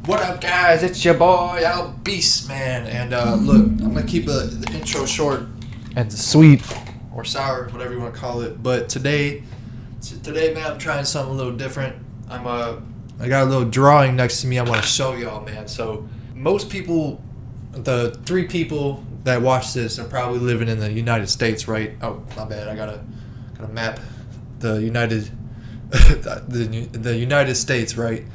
What up, guys? It's your boy, Al Beast Man. And look, I'm going to keep the intro short and sweet or sour, whatever you want to call it. But today, man, I'm trying something a little different. I got a little drawing next to me I want to show y'all, man. So most people, the 3 people that watch this are probably living in the United States, right? Oh, my bad. I gotta map the United the United States, right?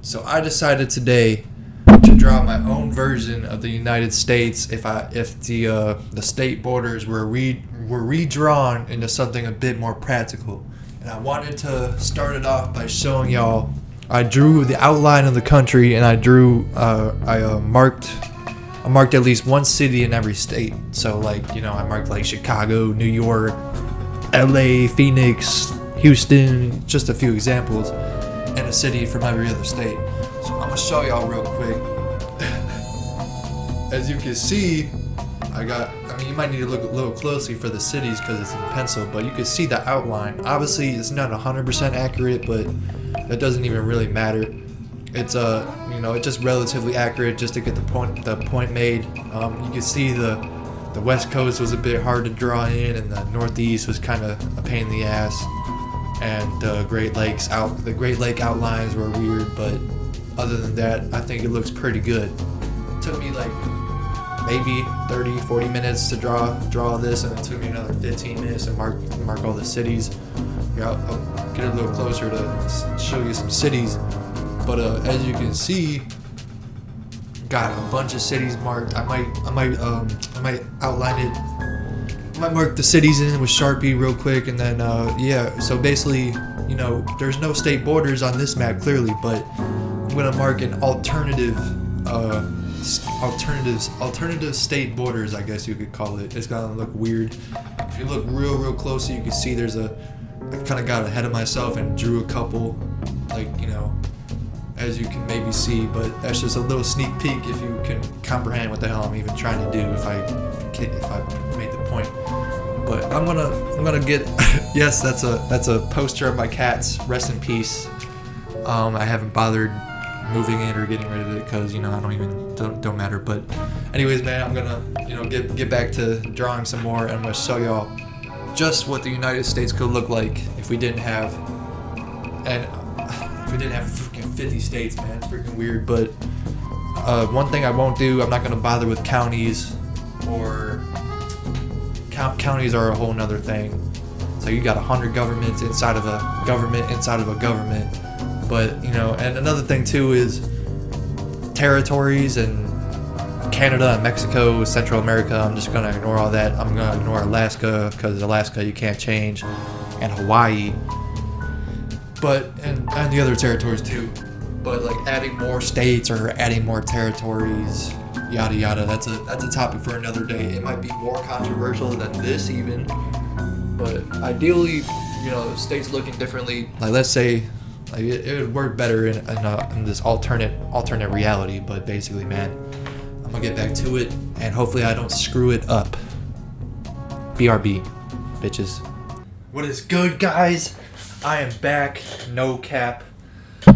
So I decided today to draw my own version of the United States if the state borders were redrawn into something a bit more practical. And I wanted to start it off by showing y'all. I drew the outline of the country, and I marked at least one city in every state. So I marked like Chicago, New York, LA, Phoenix, Houston, just a few examples, and a city from every other state. So I'm gonna show y'all real quick. As you can see, you might need to look a little closely for the cities because it's in pencil, but you can see the outline. Obviously, it's not 100% accurate, but that doesn't even really matter. It's it's just relatively accurate just to get the point made. You can see the West Coast was a bit hard to draw in, and the Northeast was kind of a pain in the ass. And the Great Lake outlines were weird, but other than that, I think it looks pretty good. It took me like maybe 30-40 minutes to draw this, and it took me another 15 minutes to mark all the cities. Yeah, I'll get a little closer to show you some cities. But as you can see, got a bunch of cities marked. I might outline it. I might mark the cities in with Sharpie real quick, and then so basically, there's no state borders on this map clearly, but I'm gonna mark an alternative state borders, I guess you could call it. It's gonna look weird. If you look real closely, you can see I kind of got ahead of myself and drew a couple, as you can maybe see, but that's just a little sneak peek if you can comprehend what the hell I'm even trying to do, if I made the point. But I'm gonna get yes, that's a poster of my cats, rest in peace. I haven't bothered moving it or getting rid of it because I don't matter. But anyways, man, I'm gonna get back to drawing some more, and I'm gonna show y'all just what the United States could look like if we didn't have freaking 50 states, man. It's freaking weird. But one thing I won't do, I'm not gonna bother with counties, or counties are a whole nother thing. So you got 100 governments inside of a government inside of a government. But and another thing too is territories and Canada and Mexico, Central America. I'm just gonna ignore all that. I'm gonna ignore Alaska because Alaska you can't change, and Hawaii. But and the other territories too. But adding more states or adding more territories, yada yada. That's a topic for another day. It might be more controversial than this even. But ideally, states looking differently. Let's say. It would work better in this alternate reality, but basically, man, I'm gonna get back to it, and hopefully I don't screw it up. BRB, bitches. What is good, guys? I am back, no cap.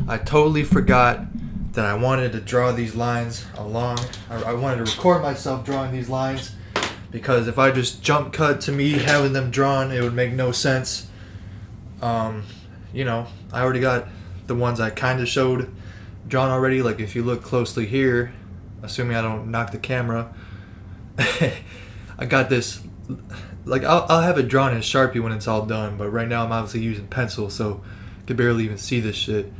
I totally forgot that I wanted to draw these lines along. I wanted to record myself drawing these lines, because if I just jump cut to me having them drawn, it would make no sense. I already got the ones I kind of showed drawn already. If you look closely here, assuming I don't knock the camera, I got this. I'll have it drawn in Sharpie when it's all done, but right now I'm obviously using pencil, so I can barely even see this shit.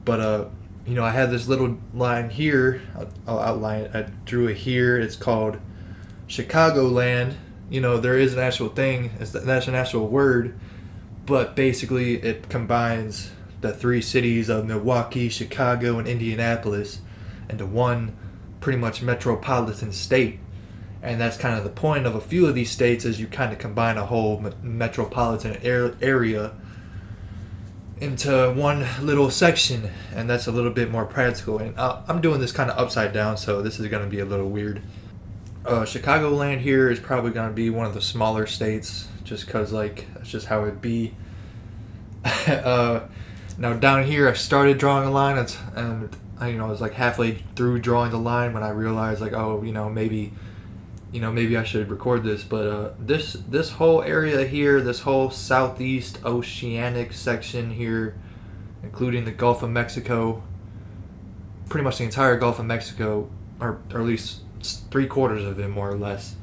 But I had this little line here. I'll outline it. I drew it here. It's called Chicagoland. There is an actual thing. That's an actual word. But basically, it combines the 3 cities of Milwaukee, Chicago, and Indianapolis into one pretty much metropolitan state. And that's kind of the point of a few of these states, is you kind of combine a whole metropolitan area into one little section. And that's a little bit more practical. And I'm doing this kind of upside down, so this is going to be a little weird. Chicagoland here is probably going to be one of the smaller states, just because that's just how it'd be. Now down here I started drawing a line, and I was like halfway through drawing the line when I realized like, oh, maybe I should record this. But this whole area here, this whole southeast oceanic section here, including the Gulf of Mexico, pretty much the entire Gulf of Mexico, or at least 3/4 of it, more or less.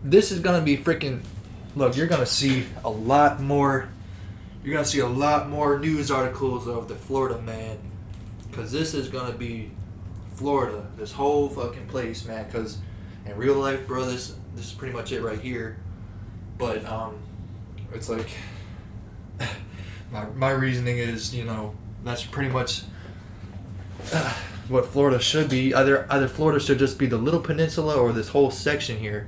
This is gonna be freaking. Look, you're gonna see a lot more. You're gonna see a lot more news articles of the Florida man, cause this is gonna be Florida. This whole fucking place, man. Cause in real life, bro, this is pretty much it right here. But it's like my reasoning is, that's pretty much what Florida should be. Either Florida should just be the little peninsula or this whole section here,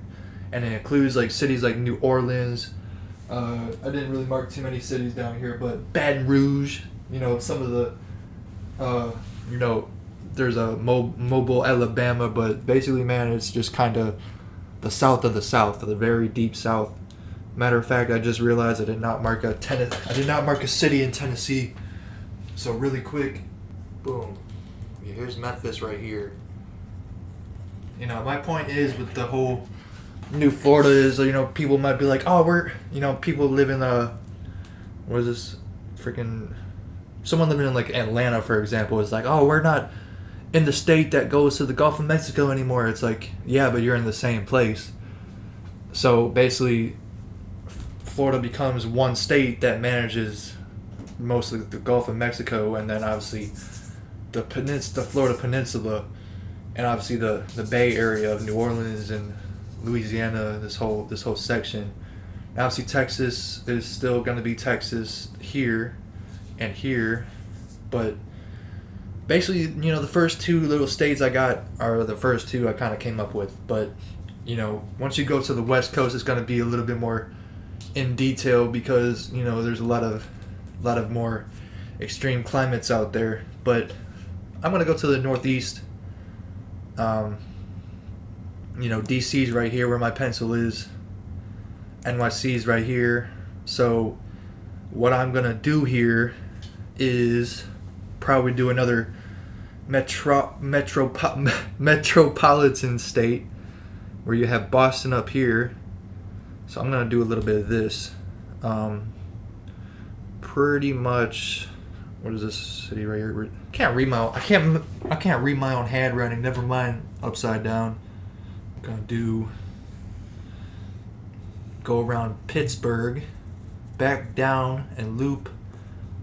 and it includes like cities like New Orleans. I didn't really mark too many cities down here, but Baton Rouge. Some of the, there's a Mobile, Alabama, but basically, man, it's just kind of the south of the South, the very deep South. Matter of fact, I just realized I did not mark a city in Tennessee. So really quick, boom. Here's Memphis right here. My point is with the whole New Florida is, people might be like, oh, people live in what is this, freaking, someone living in like Atlanta, for example, is like, oh, we're not in the state that goes to the Gulf of Mexico anymore. It's like, yeah, but you're in the same place. So basically, Florida becomes one state that manages mostly the Gulf of Mexico, and then obviously the Florida Peninsula, and obviously the Bay Area of New Orleans and Louisiana, this whole section. Obviously Texas is still going to be Texas here and here, but basically, the first two little states I got are the first two I kind of came up with. But once you go to the West Coast, it's going to be a little bit more in detail because there's a lot of more extreme climates out there. But I'm going to go to the Northeast. DC's right here where my pencil is. NYC's right here. So what I'm going to do here is probably do another metropolitan state where you have Boston up here. So I'm going to do a little bit of this. Pretty much, what is this city right here? I can't read my own handwriting. Never mind upside down. I'm gonna go around Pittsburgh, back down and loop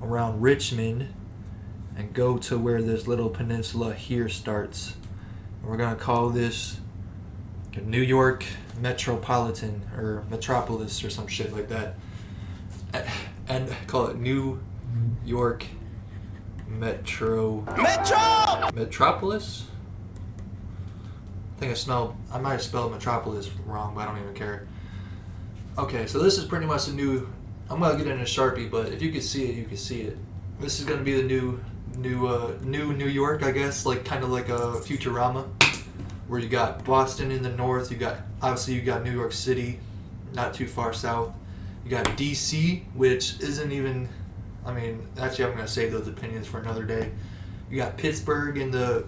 around Richmond, and go to where this little peninsula here starts. We're gonna call this New York Metropolitan or Metropolis or some shit like that, and call it New York Metropolis. I might have spelled Metropolis wrong, but I don't even care. Okay, so this is pretty much the new. I'm gonna get in a Sharpie, but if you can see it, you can see it. This is gonna be the new New York, I guess, like kind of like a Futurama, where you got Boston in the north. You got New York City, not too far south. You got DC, which isn't even. Actually, I'm gonna save those opinions for another day. You got Pittsburgh in the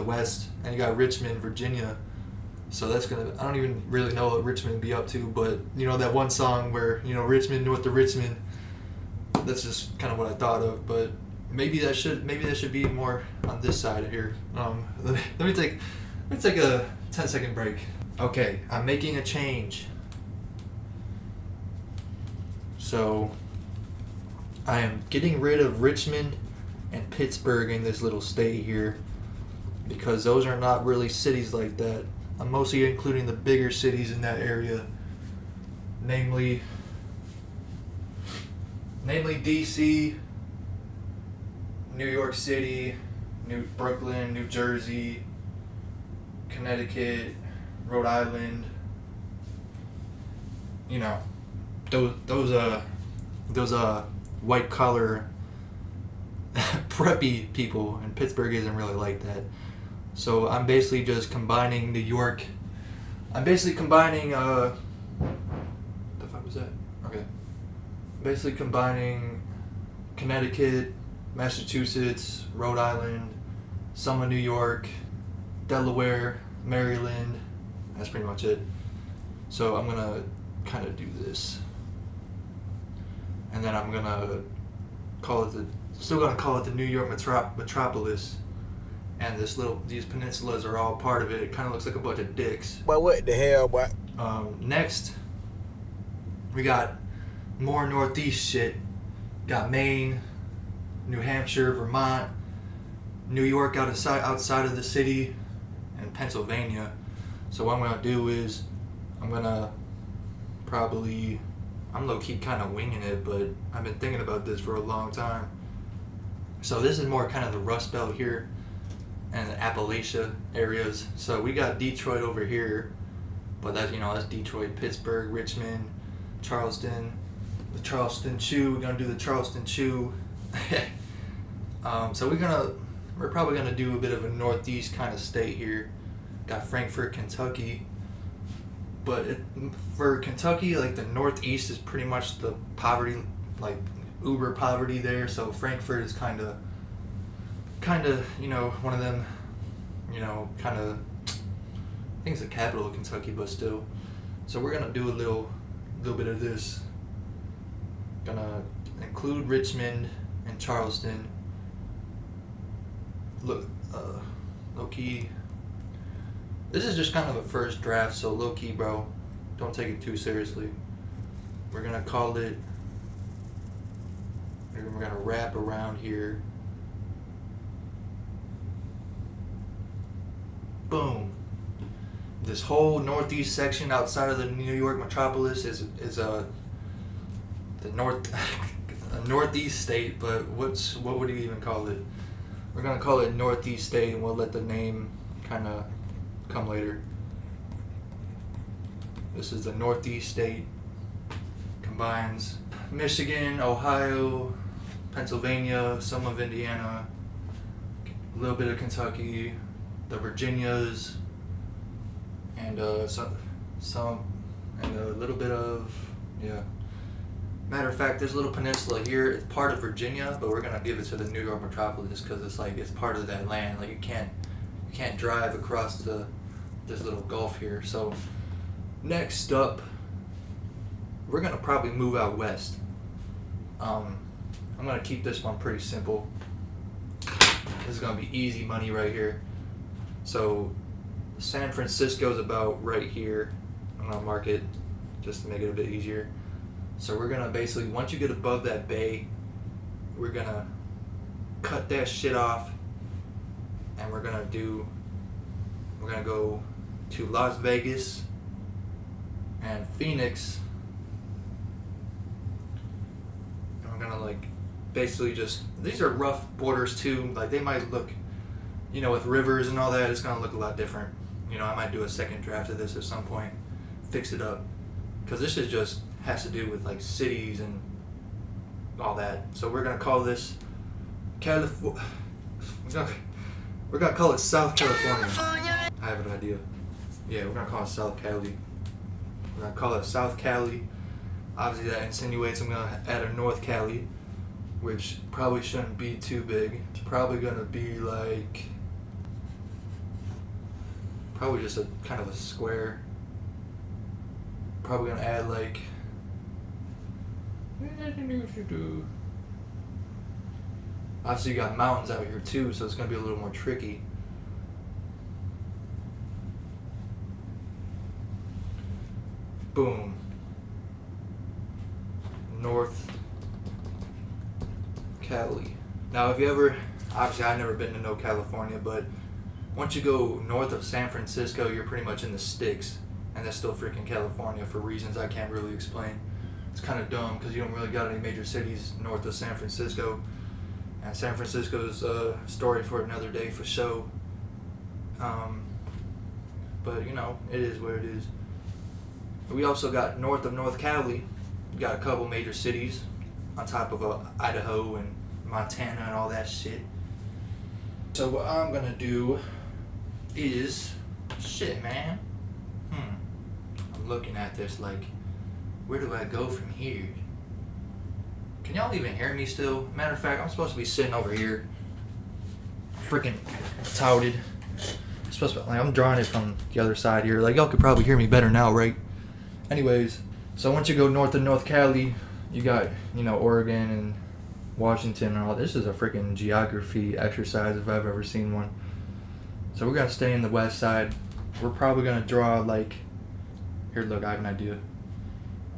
west, and you got Richmond, Virginia. So I don't even really know what Richmond be up to, but that one song where Richmond, north of Richmond. That's just kind of what I thought of, but maybe that should be more on this side here. Let me take a 10-second break. Okay, I'm making a change. So I am getting rid of Richmond and Pittsburgh in this little state here, because those are not really cities like that. I'm mostly including the bigger cities in that area, namely DC, New York City, Brooklyn, New Jersey, Connecticut, Rhode Island. Those white collar preppy people, and Pittsburgh isn't really like that. So I'm basically just combining New York. I'm basically combining what the fuck was that? Okay. Basically combining Connecticut, Massachusetts, Rhode Island, some of New York, Delaware, Maryland. That's pretty much it. So I'm gonna kind of do this, and then I'm gonna still gonna call it the New York metropolis. And these peninsulas are all part of it. It kind of looks like a bunch of dicks. But what the hell, boy? Next, we got more northeast shit. Got Maine, New Hampshire, Vermont, New York outside of the city, and Pennsylvania. So what I'm gonna do is I'm low-key kind of winging it, but I've been thinking about this for a long time. So this is more kind of the Rust Belt here and the Appalachia areas. So we got Detroit over here, but that's Detroit, Pittsburgh, Richmond, Charleston, the Charleston Chew. We're gonna do the Charleston Chew. So we're probably gonna do a bit of a northeast kind of state here. Got Frankfort, Kentucky. But for Kentucky, like the northeast is pretty much the poverty, like uber poverty there. So Frankfort is kind of one of them, kind of, I think it's the capital of Kentucky, but still. So we're gonna do a little bit of this. Gonna include Richmond and Charleston. Look, low key. This is just kind of a first draft, so low key, bro. Don't take it too seriously. We're gonna call it. We're gonna wrap around here. Boom. This whole northeast section outside of the New York metropolis is the north a northeast state, but what would you even call it? We're gonna call it Northeast State, and we'll let the name kind of come later. This is the Northeast State. Combines Michigan, Ohio, Pennsylvania, some of Indiana, a little bit of Kentucky, the Virginias, and some and a little bit of Matter of fact, this little peninsula here is part of Virginia, but we're gonna give it to the New York metropolis because it's part of that land. Like you can't drive across this little gulf here. So next up, we're gonna probably move out west. I'm gonna keep this one pretty simple. This is gonna be easy money right here. So San Francisco's about right here. I'm gonna mark it just to make it a bit easier. So we're gonna basically, once you get above that bay, we're gonna cut that shit off, and we're gonna go to Las Vegas and Phoenix, and we're gonna basically these are rough borders too. Like they might look, with rivers and all that, it's gonna look a lot different. I might do a second draft of this at some point, fix it up, because this is just has to do with cities and all that. So we're gonna call this California. We're gonna call it South California. I have an idea. Yeah, we're gonna call it South Cali. We're gonna call it South Cali. Obviously that insinuates I'm gonna add a North Cali, which probably shouldn't be too big. It's probably gonna be probably just a kind of a square. Probably gonna add obviously you got mountains out here too, so it's gonna be a little more tricky. Boom. North Cali. Now if you ever, obviously I've never been to no California, but once you go north of San Francisco, you're pretty much in the sticks, and that's still freaking California for reasons I can't really explain. It's kind of dumb because you don't really got any major cities north of San Francisco, and San Francisco's a story for another day for show. But it is what it is. We also got north of North Cali, we got a couple major cities on top of Idaho and Montana and all that shit. So what I'm gonna do is, shit man, I'm looking at this where do I go from here? Can y'all even hear me still? Matter of fact, I'm supposed to be sitting over here. freaking touted. Supposed to, like, I'm drawing it from the other side here. Like, y'all could probably hear me better now, right? Anyways, so once you go north of North Cali, you got, you know, Oregon and Washington and all. This is a freaking geography exercise if I've ever seen one. So we're gonna stay in the west side. We're probably gonna draw like, here, look, I have an idea.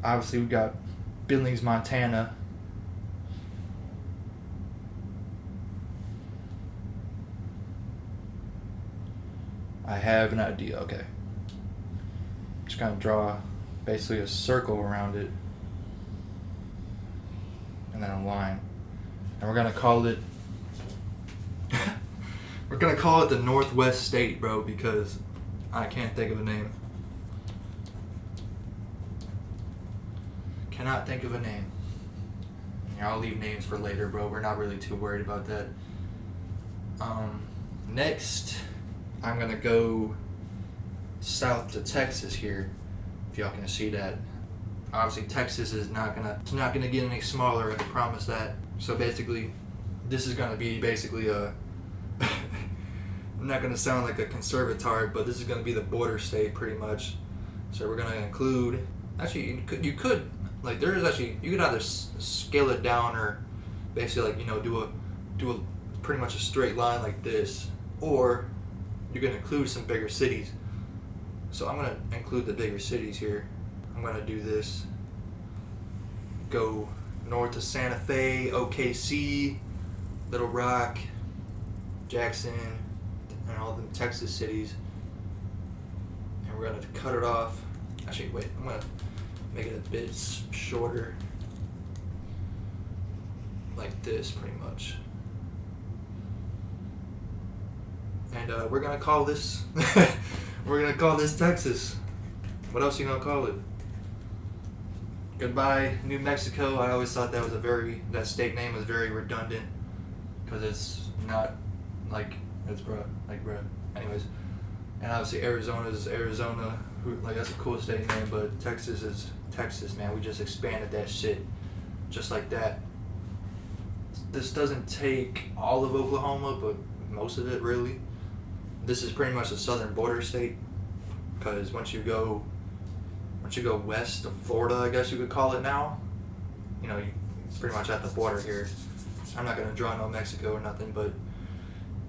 Obviously, we got Billings, Montana. I have an idea, okay. Just gonna draw basically a circle around it. And then a line. And we're gonna call it we're gonna call it the Northwest State, bro, because I can't think of a name. Cannot think of a name. Yeah, I'll leave names for later, bro. We're not really too worried about that. Next, I'm gonna go south to Texas here, if y'all can see that. Obviously, Texas is not gonna get any smaller. I can promise that. So basically, this is gonna be basically a. I'm not gonna sound like a conservatard, but this is gonna be the border state pretty much. So we're gonna include. Actually, you could like there is actually you could either scale it down or basically like, you know, do a pretty much a straight line like this, or you can include some bigger cities. So I'm gonna include the bigger cities here. I'm gonna do this. Go north to Santa Fe, OKC, Little Rock, Jackson, and all the Texas cities. And we're gonna cut it off. Actually, wait, I'm gonna make it a bit shorter. Like this, pretty much. And we're gonna call this, we're gonna call this Texas. What else are you gonna call it? Goodbye, New Mexico. I always thought that was that state name was very redundant, because it's not like, it's bruh. Anyways, and obviously Arizona is Arizona. Like, that's a cool state name, but Texas is Texas, man. We just expanded that shit just like that. This doesn't take all of Oklahoma, but most of it, really. This is pretty much a southern border state, because once you go west of Florida, I guess you could call it now, you know, it's pretty much at the border here. I'm not going to draw no Mexico or nothing, but,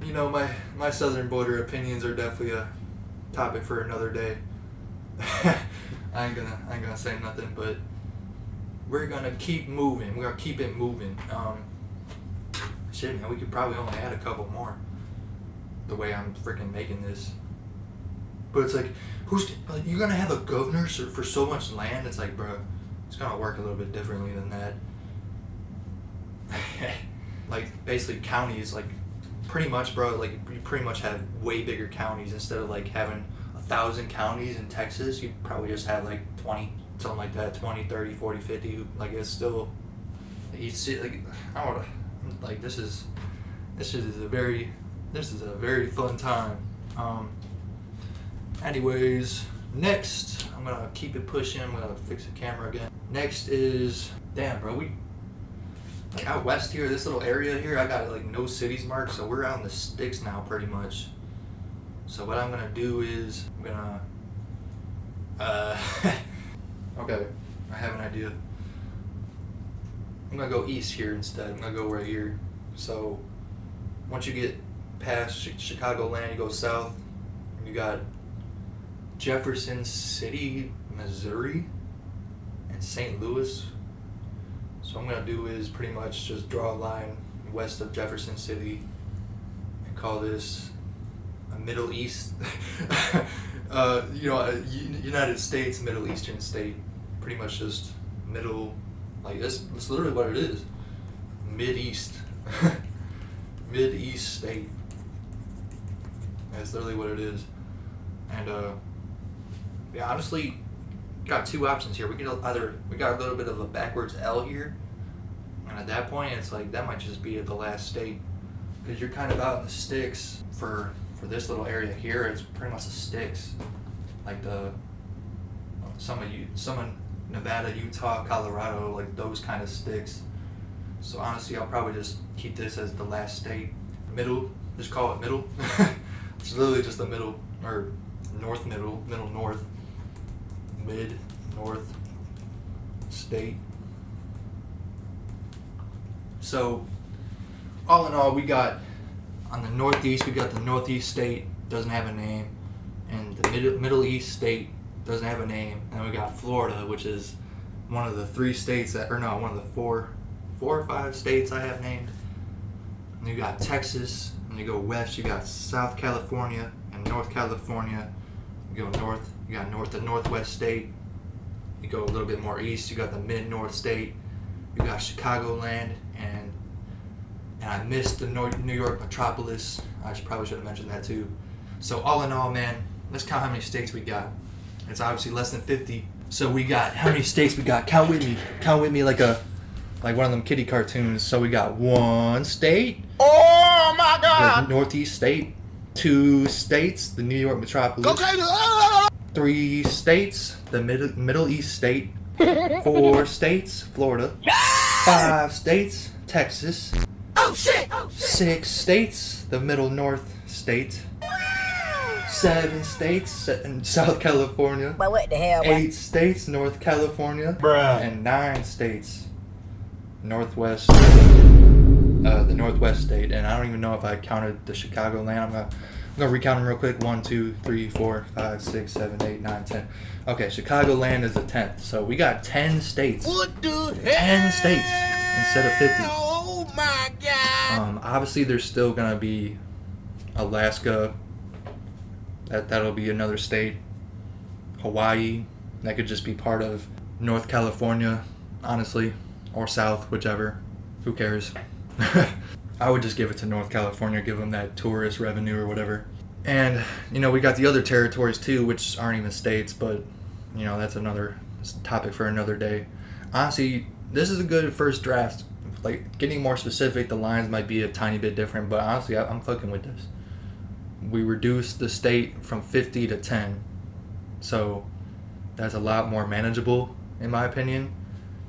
you know, my southern border opinions are definitely a topic for another day. I ain't gonna say nothing, but we're gonna keep moving. We're gonna keep it moving. Shit, man, we could probably only add a couple more, the way I'm freaking making this. But it's like, you're gonna have a governor for so much land? It's like, bro, it's gonna work a little bit differently than that. Like, basically counties, like, pretty much, bro, like, you pretty much have way bigger counties. Instead of like having 1,000 counties in Texas, you probably just have like 20, something like that, 20, 30, 40, 50. Like, it's still, you see, like, I don't know, like, this is a very fun time. Anyways, next, I'm gonna keep it pushing. I'm gonna fix the camera again. Next is, damn, bro, we, like, out west here, this little area here, I got like no cities marked, so we're out in the sticks now, pretty much. So what I'm gonna do is, I'm gonna, okay, I have an idea. I'm gonna go east here instead. I'm gonna go right here. So once you get past Chicagoland, you go south, you got Jefferson City, Missouri, and St. Louis. So what I'm gonna do is pretty much just draw a line west of Jefferson City and call this a Middle East, you know, a United States Middle Eastern state. Pretty much just middle, like, that's literally what it is. Mid-East. Mid-East state. That's literally what it is. And yeah, honestly, got two options here. We got a little bit of a backwards L here, and at that point, it's like that might just be the last state, because you're kind of out in the sticks for this little area here. It's pretty much the sticks, like some of Nevada, Utah, Colorado, like those kind of sticks. So honestly, I'll probably just keep this as the last state, middle Just call it middle. It's literally just the middle, or middle north, mid north state. So, all in all, we got on the northeast, we got the northeast state, doesn't have a name, and the middle east state doesn't have a name, and we got Florida, which is one of the 3 states that, or no, one of the 4 or 5 states I have named. And you got Texas, and you go west, you got South California and North California. You go north, you got the Northwest state. You go a little bit more east, you got the mid-north state. You got Chicagoland, and I missed the New York metropolis. Probably should have mentioned that too. So all in all, man, let's count how many states we got. It's obviously less than 50. So we got, how many states we got? Count with me like one of them kiddie cartoons. So we got 1 state. Oh my God! The Northeast state. 2 states, the New York metropolis. 3 states, the Middle East state. 4 states, Florida. 5 states, Texas. Oh shit! 6 states, the Middle North state. 7 states in South California. But what the hell? 8 states, North California. Bruh. And 9 states, Northwest. The Northwest state. And I don't even know if I counted the Chicagoland. I'm gonna recount them real quick. 1, 2, 3, 4, 5, 6, 7, 8, 9, 10. Okay, Chicagoland is the 10th. So we got 10 states. What the hell? 10 states instead of 50. Oh my God! Obviously, there's still gonna be Alaska. That'll be another state. Hawaii. That could just be part of North California, honestly, or South, whichever. Who cares? I would just give it to North California, give them that tourist revenue or whatever. And, we got the other territories too, which aren't even states, but, that's another topic for another day. Honestly, this is a good first draft. Like, getting more specific, the lines might be a tiny bit different, but honestly, I'm fucking with this. We reduced the state from 50 to 10. So, that's a lot more manageable, in my opinion.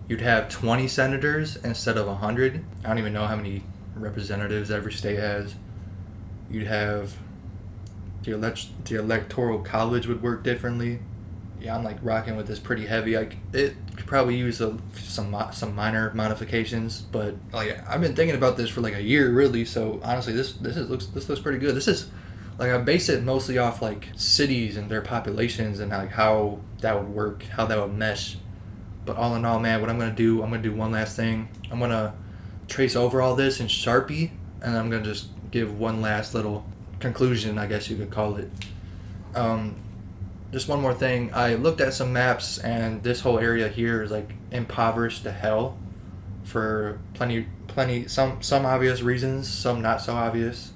You'd have 20 senators instead of 100. I don't even know how many representatives every state has. You'd have the electoral college would work differently. Yeah, I'm rocking with this pretty heavy. It could probably use some minor modifications, but I've been thinking about this for a year really. So honestly, this looks pretty good. This is I base it mostly off cities and their populations and how that would work, how that would mesh. But all in all, man, what I'm gonna do one last thing. I'm gonna trace over all this in Sharpie, and I'm gonna just give one last little conclusion, I guess you could call it. Just one more thing. I looked at some maps, and this whole area here is impoverished to hell for plenty. Some obvious reasons, some not so obvious.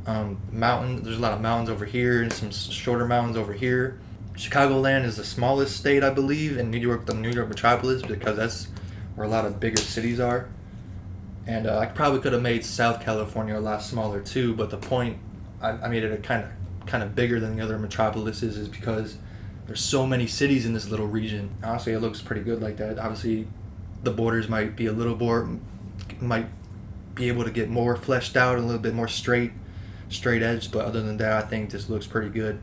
There's a lot of mountains over here, and some shorter mountains over here. Chicagoland is the smallest state, I believe, in the New York metropolis, because that's where a lot of bigger cities are. And I probably could have made South California a lot smaller too, but the point I made it a kind of bigger than the other metropolises is because there's so many cities in this little region. Honestly, it looks pretty good like that. Obviously, the borders might be might be able to get more fleshed out, a little bit more straight edge, but other than that, I think this looks pretty good.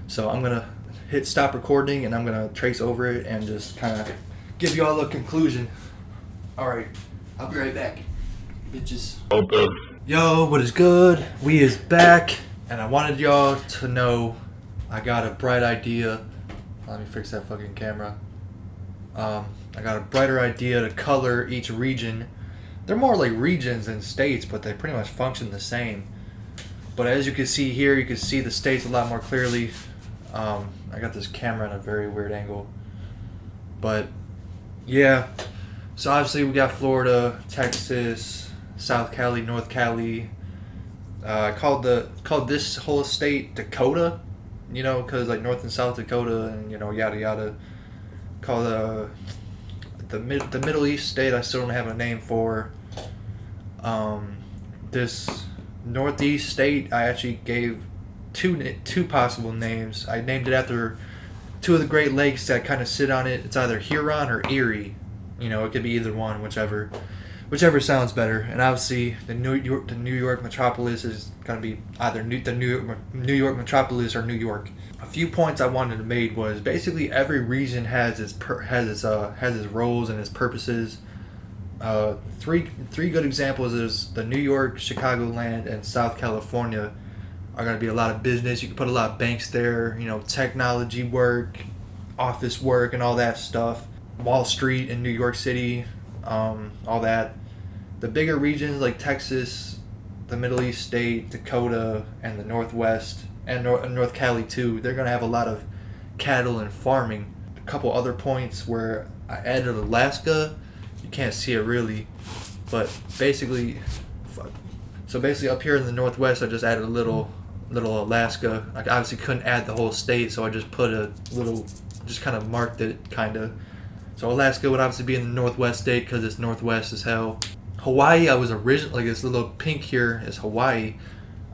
So I'm gonna hit stop recording, and I'm gonna trace over it and just kind of give you all a conclusion. All right, I'll be right back, bitches. Okay. Yo, what is good? We is back, and I wanted y'all to know I got a bright idea. Let me fix that fucking camera. I got a brighter idea to color each region. They're more like regions than states, but they pretty much function the same. But as you can see here, you can see the states a lot more clearly. I got this camera in a very weird angle. But, yeah. So obviously we got Florida, Texas, South Cali, North Cali. I called this whole state Dakota, because North and South Dakota and, yada yada. Call the Middle East state I still don't have a name for. This Northeast state I actually gave two possible names. I named it after two of the Great Lakes that kind of sit on it. It's either Huron or Erie. It could be either one, whichever. whichever sounds better. And obviously, the New York metropolis is gonna be either the New York metropolis or New York. A few points I wanted to make was basically every region has its roles and its purposes. Three good examples is the New York, Chicagoland, and South California are going to be a lot of business. You can put a lot of banks there, technology work, office work, and all that stuff. Wall Street in New York City, all that. The bigger regions like Texas, the Middle East state, Dakota, and the Northwest, and North Cali too, they're going to have a lot of cattle and farming. A couple other points where I added Alaska. You can't see it really, but basically, up here in the Northwest, I just added a little Alaska. I obviously couldn't add the whole state, so I just put a little, just kind of marked it, kind of. So Alaska would obviously be in the Northwest state because it's Northwest as hell. Hawaii, I was originally, this little pink here is Hawaii.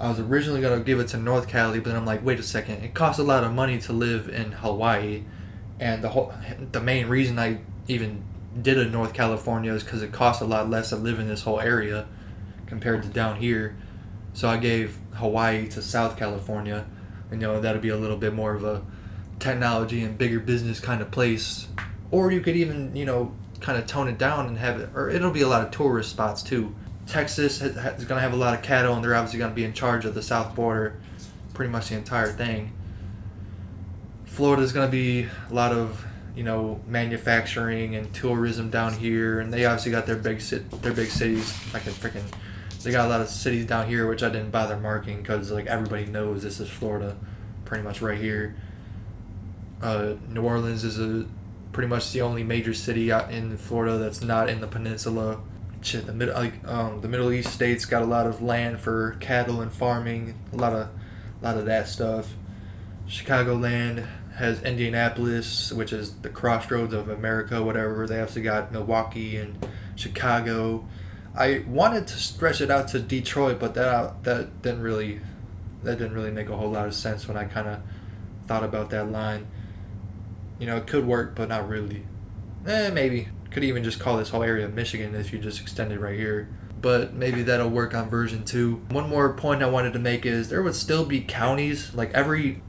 I was originally going to give it to North Cali, but then I'm like, wait a second, it costs a lot of money to live in Hawaii, and the main reason I even did a North California is because it costs a lot less to live in this whole area compared to down here. So I gave Hawaii to South California, and that'll be a little bit more of a technology and bigger business kind of place. Or you could even kind of tone it down and have it, or it'll be a lot of tourist spots too. Texas is going to have a lot of cattle, and they're obviously going to be in charge of the south border, pretty much the entire thing. Florida's going to be a lot of manufacturing and tourism down here, and they obviously got their big cities. They got a lot of cities down here, which I didn't bother marking because everybody knows this is Florida, pretty much right here. New Orleans is pretty much the only major city out in Florida that's not in the peninsula. The Middle East states got a lot of land for cattle and farming, a lot of that stuff. Chicagoland has Indianapolis, which is the crossroads of America, whatever. They also got Milwaukee and Chicago. I wanted to stretch it out to Detroit, but that didn't really make a whole lot of sense when I kind of thought about that line. It could work, but not really. Maybe. Could even just call this whole area Michigan if you just extend it right here. But maybe that'll work on version 2. One more point I wanted to make is there would still be counties. Every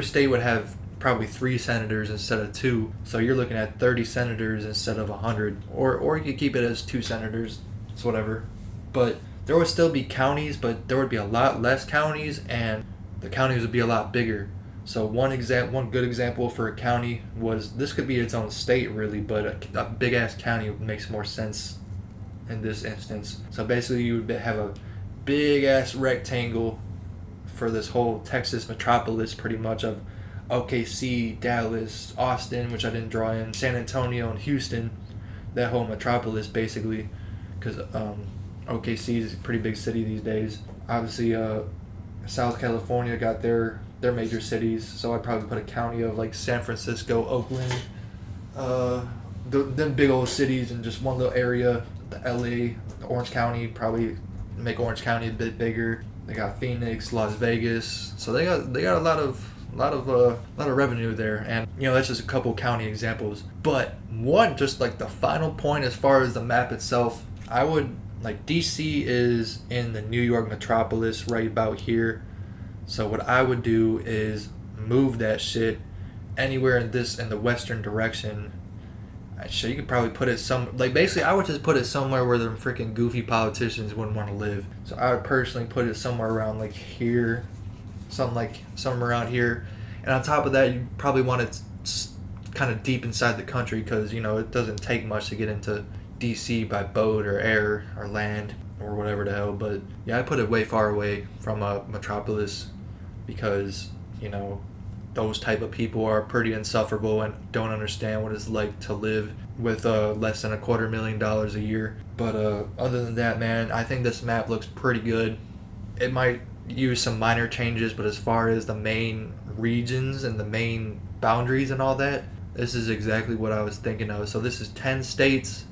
state would have probably 3 senators instead of 2. So you're looking at 30 senators instead of 100. Or you could keep it as 2 senators. It's whatever. But there would still be counties, but there would be a lot less counties, and the counties would be a lot bigger. So one good example for a county was, this could be its own state really, but a big ass county makes more sense in this instance. So basically you would have a big ass rectangle for this whole Texas metropolis, pretty much, of OKC, Dallas, Austin, which I didn't draw in, San Antonio, and Houston. That whole metropolis basically, because OKC is a pretty big city these days. Obviously South California got their major cities, so I'd probably put a county of San Francisco, Oakland, them big old cities in just one little area. The LA, Orange County, probably make Orange County a bit bigger. They got Phoenix, Las Vegas, so they got a lot of revenue there, and that's just a couple county examples. But just the final point as far as the map itself, I would DC is in the New York metropolis right about here. So what I would do is move that shit anywhere in the western direction. You could probably put it basically I would just put it somewhere where the freaking goofy politicians wouldn't want to live. So I would personally put it somewhere around here, something around here. And on top of that, you probably want it kind of deep inside the country, because it doesn't take much to get into DC by boat or air or land or whatever the hell. But yeah, I put it way far away from a metropolis, because those type of people are pretty insufferable and don't understand what it's like to live with less than $250,000 a year. But other than that, man, I think this map looks pretty good. It might use some minor changes, but as far as the main regions and the main boundaries and all that, this is exactly what I was thinking of. So this is 10 states,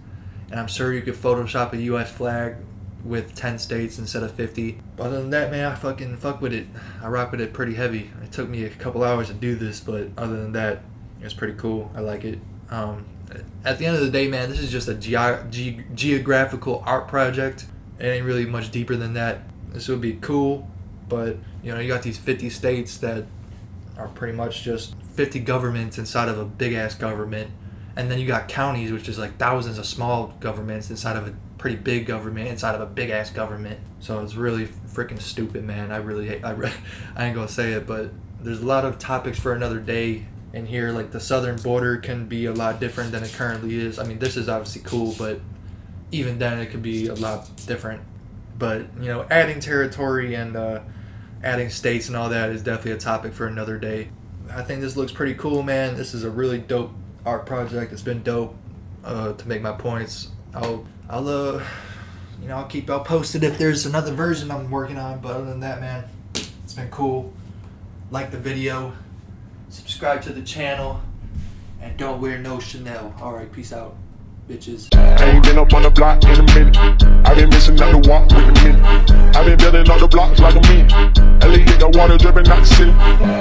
and I'm sure you could Photoshop a US flag with 10 states instead of 50. But other than that, man, I fucking fuck with it. I rock with it pretty heavy. It took me a couple hours to do this, but other than that, it's pretty cool. I like it. At the end of the day, man, this is just a geographical art project. It ain't really much deeper than that. This would be cool, but you know, you got these 50 states that are pretty much just 50 governments inside of a big ass government, and then you got counties, which is like thousands of small governments inside of a pretty big government inside of a big ass government. So it's really freaking stupid, man. I ain't gonna say it, but there's a lot of topics for another day. And here, like, the southern border can be a lot different than it currently is. I mean, this is obviously cool, but even then it could be a lot different. But, you know, adding territory and adding states and all that is definitely a topic for another day. I think this looks pretty cool, man. This is a really dope art project. It's been dope. To make my points, I'll keep y'all posted if there's another version I'm working on. But other than that, man, it's been cool. Like the video. Subscribe to the channel, and don't wear no Chanel. Alright, peace out, bitches. I ain't been up on the block in a minute. I've been missing out the walk with a minute. I've been building up the blocks like a minute. Elliot, the water dripping out the city.